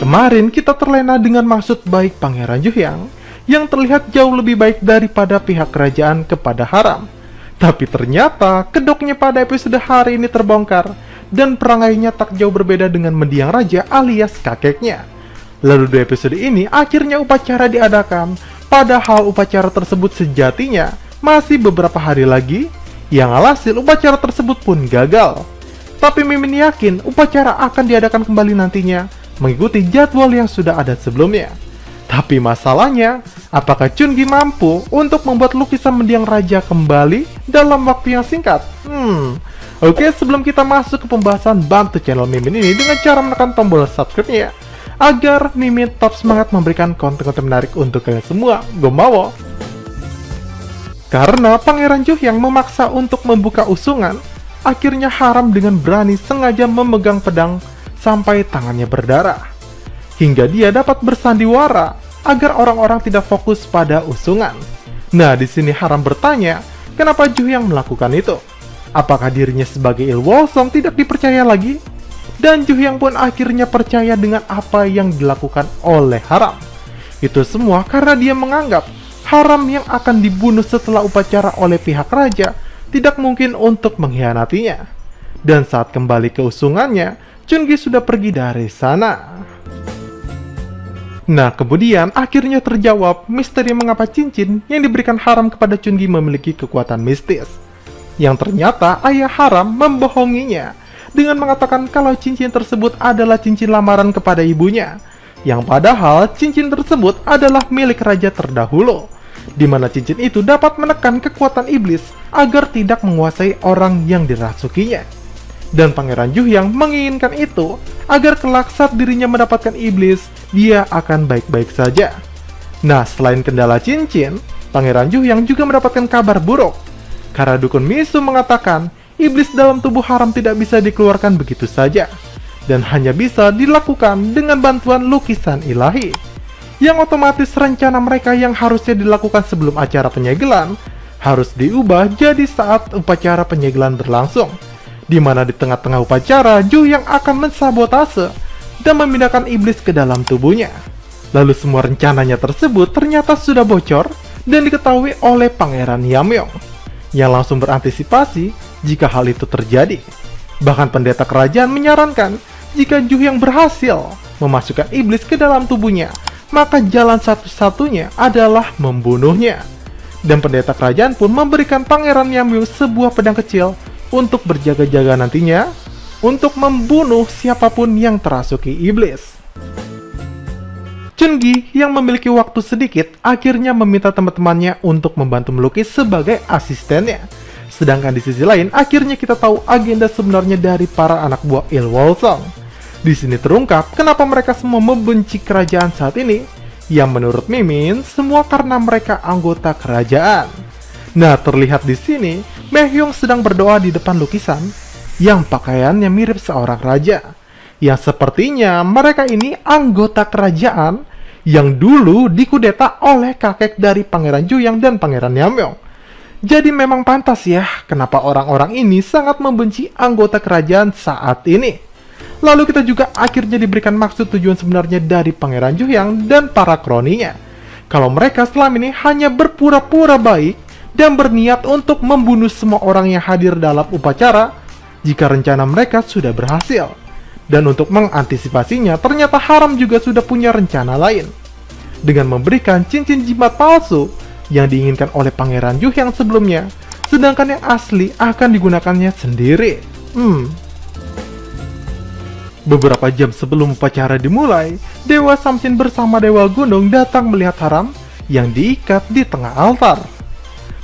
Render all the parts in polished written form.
Kemarin kita terlena dengan maksud baik Pangeran Juhyang yang terlihat jauh lebih baik daripada pihak kerajaan kepada Haram. Tapi ternyata kedoknya pada episode hari ini terbongkar dan perangainya tak jauh berbeda dengan mendiang raja alias kakeknya. Lalu di episode ini akhirnya upacara diadakan, padahal upacara tersebut sejatinya masih beberapa hari lagi, yang alhasil upacara tersebut pun gagal. Tapi Mimin yakin upacara akan diadakan kembali nantinya, mengikuti jadwal yang sudah ada sebelumnya. Tapi masalahnya, apakah Chungi mampu untuk membuat lukisan mendiang raja kembali dalam waktu yang singkat? Oke, sebelum kita masuk ke pembahasan, bantu channel Mimin ini dengan cara menekan tombol subscribe-nya, agar Mimin tetap semangat memberikan konten-konten menarik untuk kalian semua. Gomawo! Karena Pangeran Juhyang memaksa untuk membuka usungan, akhirnya Haram dengan berani sengaja memegang pedang sampai tangannya berdarah. Hingga dia dapat bersandiwara agar orang-orang tidak fokus pada usungan. Nah, di sini Haram bertanya, kenapa Juhyang melakukan itu? Apakah dirinya sebagai Ilwolsong tidak dipercaya lagi? Dan Juhyang pun akhirnya percaya dengan apa yang dilakukan oleh Haram. Itu semua karena dia menganggap Haram yang akan dibunuh setelah upacara oleh pihak raja tidak mungkin untuk mengkhianatinya. Dan saat kembali ke usungannya, Chungi sudah pergi dari sana. Nah, kemudian akhirnya terjawab misteri mengapa cincin yang diberikan Haram kepada Chungi memiliki kekuatan mistis. Yang ternyata ayah Haram membohonginya dengan mengatakan kalau cincin tersebut adalah cincin lamaran kepada ibunya, yang padahal cincin tersebut adalah milik raja terdahulu, di mana cincin itu dapat menekan kekuatan iblis agar tidak menguasai orang yang dirasukinya. Dan Pangeran Juhyang menginginkan itu agar kelak saat dirinya mendapatkan iblis, dia akan baik-baik saja. Nah, selain kendala cincin, Pangeran Juhyang juga mendapatkan kabar buruk, karena Dukun Misu mengatakan iblis dalam tubuh Haram tidak bisa dikeluarkan begitu saja, dan hanya bisa dilakukan dengan bantuan lukisan ilahi, yang otomatis rencana mereka yang harusnya dilakukan sebelum acara penyegelan harus diubah jadi saat upacara penyegelan berlangsung, di mana di tengah-tengah upacara Juhyang akan mensabotase dan memindahkan iblis ke dalam tubuhnya. Lalu semua rencananya tersebut ternyata sudah bocor dan diketahui oleh Pangeran Yamyong, yang langsung berantisipasi jika hal itu terjadi. Bahkan pendeta kerajaan menyarankan jika Juhyang berhasil memasukkan iblis ke dalam tubuhnya, maka jalan satu-satunya adalah membunuhnya. Dan pendeta kerajaan pun memberikan Pangeran Yamyong sebuah pedang kecil untuk berjaga-jaga nantinya untuk membunuh siapapun yang terasuki iblis. Chungi yang memiliki waktu sedikit akhirnya meminta teman-temannya untuk membantu melukis sebagai asistennya. Sedangkan di sisi lain, akhirnya kita tahu agenda sebenarnya dari para anak buah Ilwolsong. Di sini terungkap kenapa mereka semua membenci kerajaan saat ini, yang menurut Mimin semua karena mereka anggota kerajaan. Nah, terlihat di sini Baekhyun sedang berdoa di depan lukisan yang pakaiannya mirip seorang raja, yang sepertinya mereka ini anggota kerajaan yang dulu dikudeta oleh kakek dari Pangeran Juhyang dan Pangeran Yamyong. Jadi memang pantas ya kenapa orang-orang ini sangat membenci anggota kerajaan saat ini. Lalu kita juga akhirnya diberikan maksud tujuan sebenarnya dari Pangeran Juhyang dan para kroninya, kalau mereka selama ini hanya berpura-pura baik dan berniat untuk membunuh semua orang yang hadir dalam upacara jika rencana mereka sudah berhasil. Dan untuk mengantisipasinya, ternyata Haram juga sudah punya rencana lain, dengan memberikan cincin jimat palsu yang diinginkan oleh Pangeran Juhyang sebelumnya, sedangkan yang asli akan digunakannya sendiri. Beberapa jam sebelum upacara dimulai, Dewa Samsin bersama Dewa Gunung datang melihat Haram yang diikat di tengah altar.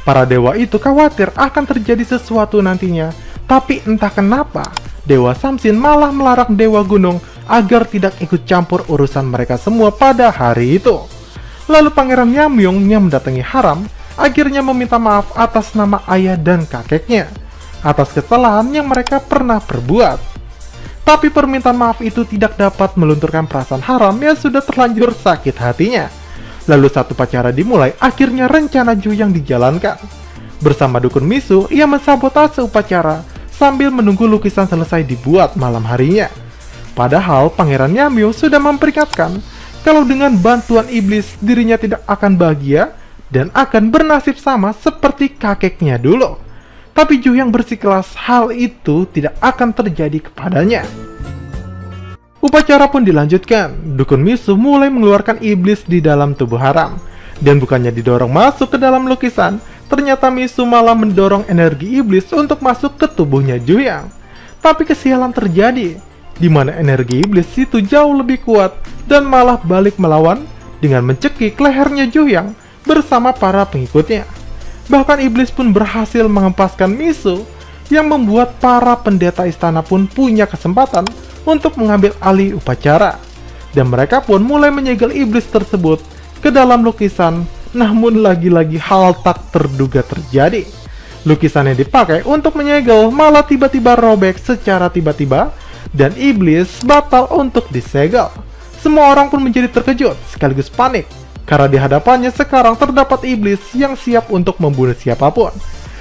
Para dewa itu khawatir akan terjadi sesuatu nantinya, tapi entah kenapa Dewa Samsin malah melarang Dewa Gunung agar tidak ikut campur urusan mereka semua pada hari itu. Lalu Pangeran Yamyong yang mendatangi Haram akhirnya meminta maaf atas nama ayah dan kakeknya atas kesalahan yang mereka pernah perbuat. Tapi permintaan maaf itu tidak dapat melunturkan perasaan Haram yang sudah terlanjur sakit hatinya. Lalu saat upacara dimulai, akhirnya rencana Juhyang dijalankan. Bersama Dukun Misu, ia mensabotase upacara sambil menunggu lukisan selesai dibuat malam harinya. Padahal Pangeran Yamyu sudah memperingatkan kalau dengan bantuan iblis dirinya tidak akan bahagia dan akan bernasib sama seperti kakeknya dulu. Tapi Ju yang bersikeras hal itu tidak akan terjadi kepadanya. Upacara pun dilanjutkan. Dukun Misu mulai mengeluarkan iblis di dalam tubuh Haram. Dan bukannya didorong masuk ke dalam lukisan, ternyata Misu malah mendorong energi iblis untuk masuk ke tubuhnya Ju yang. Tapi kesialan terjadi, di mana energi iblis itu jauh lebih kuat dan malah balik melawan dengan mencekik lehernya Ju yang bersama para pengikutnya. Bahkan iblis pun berhasil menghempaskan Misu yang membuat para pendeta istana pun punya kesempatan untuk mengambil alih upacara. Dan mereka pun mulai menyegel iblis tersebut ke dalam lukisan, namun lagi-lagi hal tak terduga terjadi. Lukisan yang dipakai untuk menyegel malah tiba-tiba robek secara tiba-tiba dan iblis batal untuk disegel. Semua orang pun menjadi terkejut sekaligus panik karena di hadapannya sekarang terdapat iblis yang siap untuk membunuh siapapun.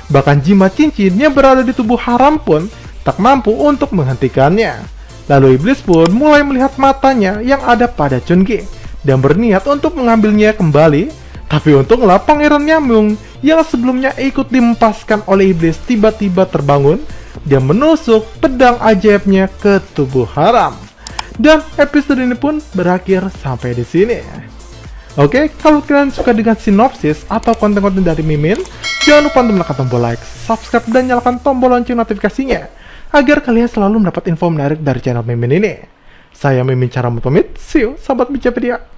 Bahkan jimat cincin yang berada di tubuh Haram pun tak mampu untuk menghentikannya. Lalu iblis pun mulai melihat matanya yang ada pada Chungi dan berniat untuk mengambilnya kembali. Tapi untunglah Pangeran Yamyu yang sebelumnya ikut diempaskan oleh iblis tiba-tiba terbangun dan menusuk pedang ajaibnya ke tubuh Haram. Dan episode ini pun berakhir sampai di sini. Oke, kalau kalian suka dengan sinopsis atau konten-konten dari Mimin, jangan lupa untuk menekan tombol like, subscribe, dan nyalakan tombol lonceng notifikasinya agar kalian selalu mendapat info menarik dari channel Mimin ini. Saya Mimin Cara pamit, see you, sahabat Bijapedia.